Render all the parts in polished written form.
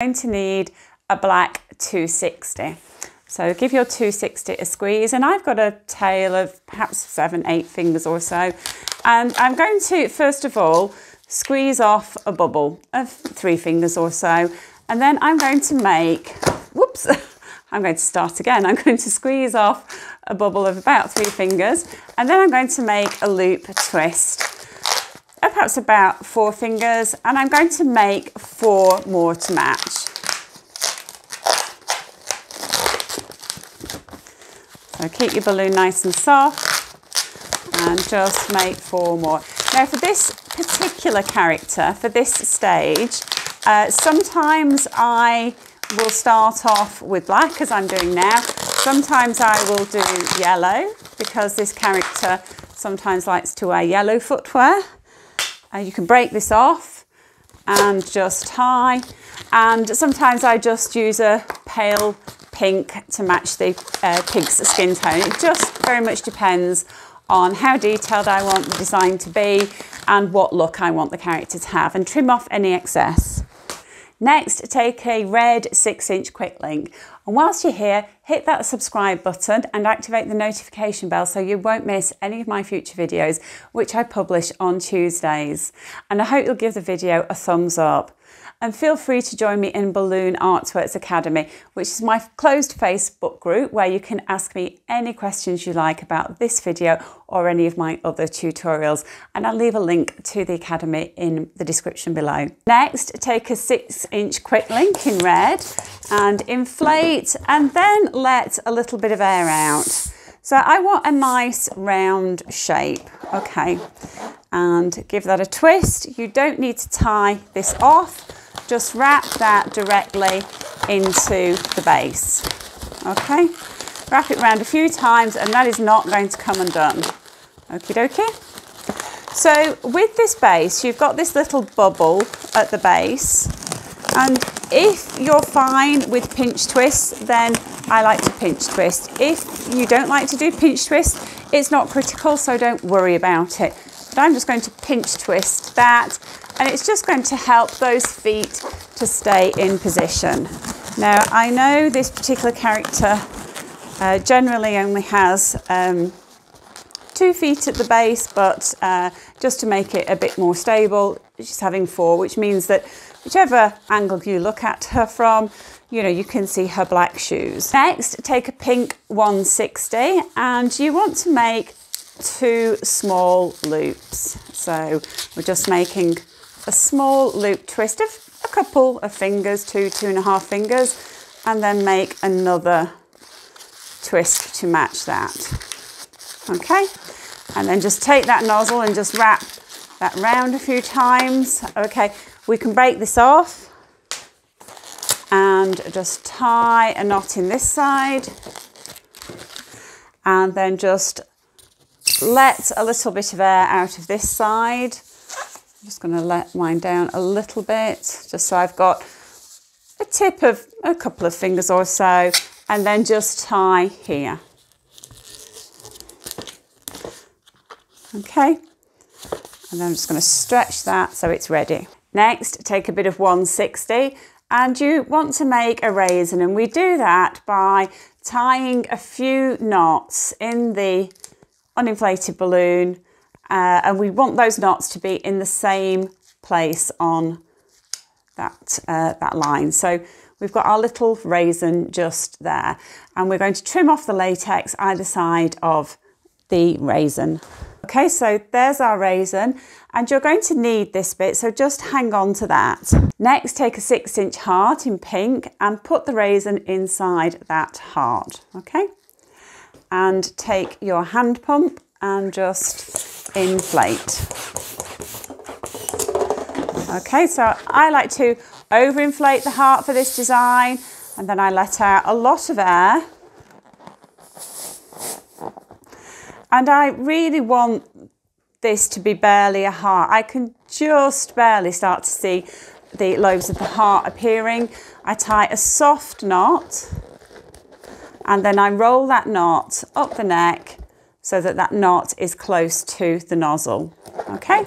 Going to need a black 260. So give your 260 a squeeze, and I've got a tail of perhaps 7-8 fingers or so. And I'm going to, first of all, squeeze off a bubble of 3 fingers or so. And then I'm going to make, whoops, I'm going to start again. I'm going to squeeze off a bubble of about 3 fingers. And then I'm going to make a loop twist of perhaps about 4 fingers. And I'm going to make 4 more to match. So keep your balloon nice and soft and just make 4 more. Now for this particular character, for this stage, sometimes I will start off with black as I'm doing now. Sometimes I will do yellow because this character sometimes likes to wear yellow footwear. You can break this off and just tie. And sometimes I just use a pale pink to match the pig's skin tone. It just very much depends on how detailed I want the design to be and what look I want the character to have, and trim off any excess. Next, take a red 6-inch quick link, and whilst you're here, hit that subscribe button and activate the notification bell so you won't miss any of my future videos, which I publish on Tuesdays. And I hope you'll give the video a thumbs up. And feel free to join me in Balloon Artworks Academy, which is my closed Facebook group where you can ask me any questions you like about this video or any of my other tutorials. And I'll leave a link to the Academy in the description below. Next, take a 6-inch quick link in red and inflate, and then let a little bit of air out. So I want a nice round shape, okay, and give that a twist. You don't need to tie this off. Just wrap that directly into the base, okay? Wrap it around a few times and that is not going to come undone, okie dokie. So with this base, you've got this little bubble at the base, and if you're fine with pinch twists, then I like to pinch twist. If you don't like to do pinch twist, it's not critical, so don't worry about it. But I'm just going to pinch twist that, and it's just going to help those feet to stay in position. Now, I know this particular character generally only has 2 feet at the base, but just to make it a bit more stable, she's having 4, which means that whichever angle you look at her from, you know, you can see her black shoes. Next, take a pink 160, and you want to make 2 small loops. So we're just making a small loop twist of a couple of fingers, 2.5 fingers, and then make another twist to match that. Okay, and then just take that nozzle and just wrap that round a few times. Okay, we can break this off and just tie a knot in this side, and then just let a little bit of air out of this side. I'm just going to let mine down a little bit, just so I've got a tip of a couple of fingers or so, and then just tie here. Okay, and then I'm just going to stretch that so it's ready. Next, take a bit of 160, and you want to make a raisin, and we do that by tying a few knots in the uninflated balloon, and we want those knots to be in the same place on that line. So we've got our little raisin just there, and we're going to trim off the latex either side of the raisin. Okay, so there's our raisin, and you're going to need this bit, so just hang on to that. Next, take a 6-inch heart in pink and put the raisin inside that heart, okay? And take your hand pump and just inflate. Okay, so I like to overinflate the heart for this design, and then I let out a lot of air. And I really want this to be barely a heart. I can just barely start to see the lobes of the heart appearing. I tie a soft knot, and then I roll that knot up the neck so that that knot is close to the nozzle, okay?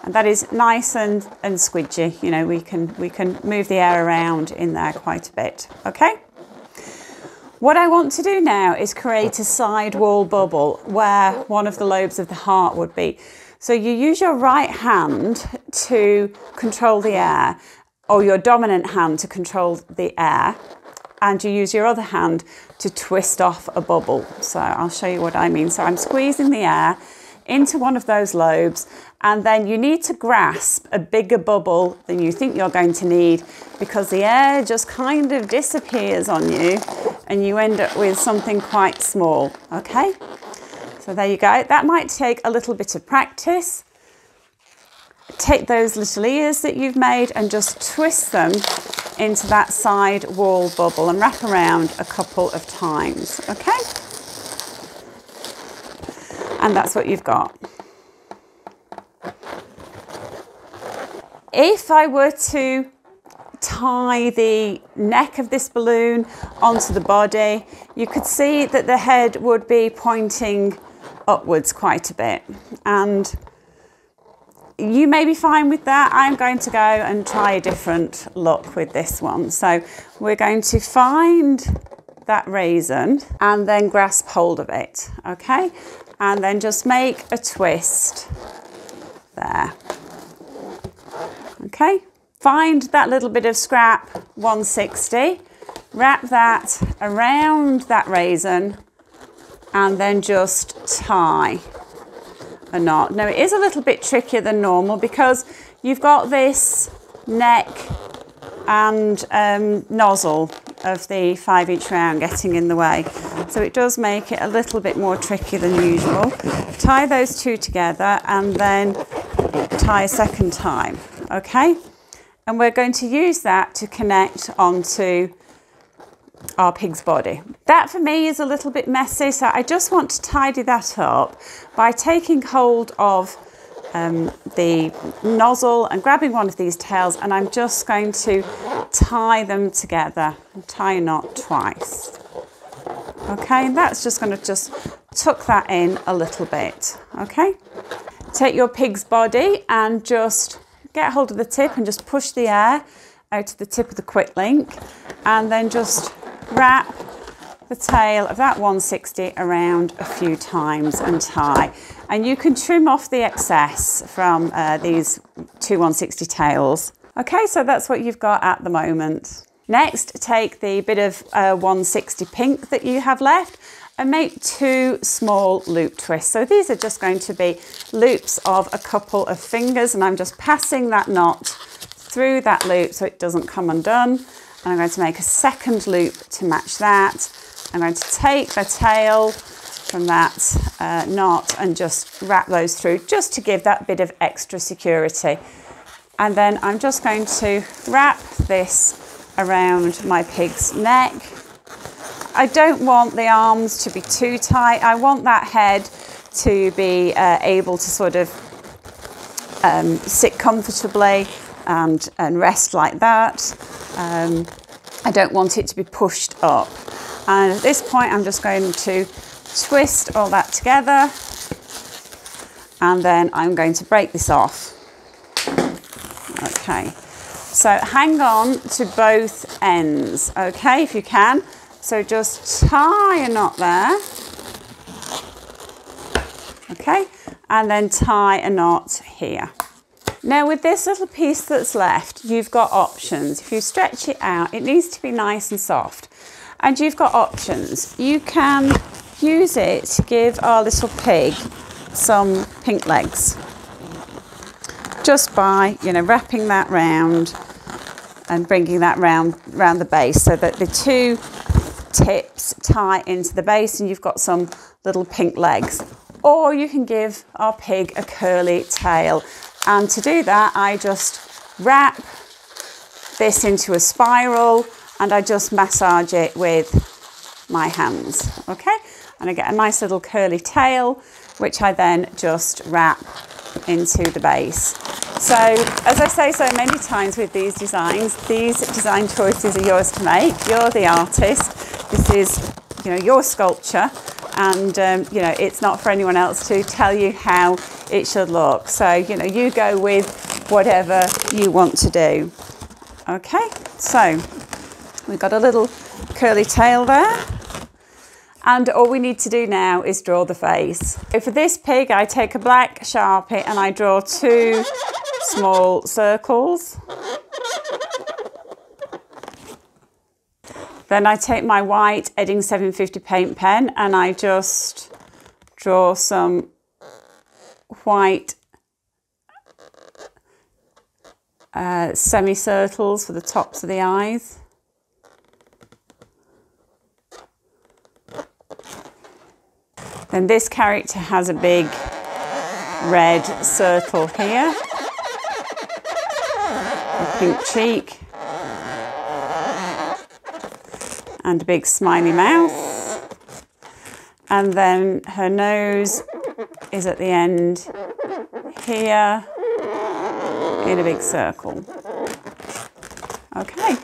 And that is nice and squidgy. You know, we can move the air around in there quite a bit, okay? What I want to do now is create a side wall bubble where one of the lobes of the heart would be. So you use your right hand to control the air, or your dominant hand to control the air, and you use your other hand to twist off a bubble. So I'll show you what I mean. So I'm squeezing the air into one of those lobes, and then you need to grasp a bigger bubble than you think you're going to need, because the air just kind of disappears on you and you end up with something quite small, okay? So there you go. That might take a little bit of practice. Take those little ears that you've made and just twist them into that side wall bubble and wrap around a couple of times, okay? And that's what you've got. If I were to tie the neck of this balloon onto the body, you could see that the head would be pointing upwards quite a bit, and you may be fine with that. I'm going to go and try a different look with this one. So we're going to find that raisin and then grasp hold of it, okay? And then just make a twist there, okay? Find that little bit of scrap 160, wrap that around that raisin, and then just tie a knot. Now it is a little bit trickier than normal because you've got this neck and nozzle of the 5-inch round getting in the way. So it does make it a little bit more tricky than usual. Tie those two together and then tie a second time, okay? And we're going to use that to connect onto our pig's body. That for me is a little bit messy, so I just want to tidy that up by taking hold of the nozzle and grabbing one of these tails, and I'm just going to tie them together and tie a knot twice. Okay, and that's just going to just tuck that in a little bit, okay? Take your pig's body and just get hold of the tip and just push the air out of the tip of the quick link, and then just wrap the tail of that 160 around a few times and tie. And you can trim off the excess from these two 160 tails. Okay, so that's what you've got at the moment. Next, take the bit of 160 pink that you have left and make 2 small loop twists. So these are just going to be loops of a couple of fingers, and I'm just passing that knot through that loop so it doesn't come undone. And I'm going to make a second loop to match that. I'm going to take the tail from that knot and just wrap those through, just to give that bit of extra security. And then I'm just going to wrap this around my pig's neck. I don't want the arms to be too tight. I want that head to be able to sort of sit comfortably and rest like that. I don't want it to be pushed up. And at this point, I'm just going to twist all that together, and then I'm going to break this off. Okay, so hang on to both ends, okay, if you can. So just tie a knot there, okay, and then tie a knot here. Now with this little piece that's left, you've got options. If you stretch it out, it needs to be nice and soft. And you've got options. You can use it to give our little pig some pink legs. Just by, you know, wrapping that round and bringing that round the base so that the two tips tie into the base and you've got some little pink legs. Or you can give our pig a curly tail. And to do that, I just wrap this into a spiral and I just massage it with my hands, okay? And I get a nice little curly tail, which I then just wrap into the base. So, as I say so many times with these design choices are yours to make. You're the artist. This is, you know, your sculpture. and you know, it's not for anyone else to tell you how it should look. So, you know, you go with whatever you want to do. Okay, so we've got a little curly tail there. And all we need to do now is draw the face. So for this pig, I take a black Sharpie and I draw 2 small circles. Then I take my white Edding 750 paint pen and I just draw some white semicircles for the tops of the eyes. Then this character has a big red circle here, a pink cheek, and a big smiley mouth. And then her nose is at the end here in a big circle. Okay.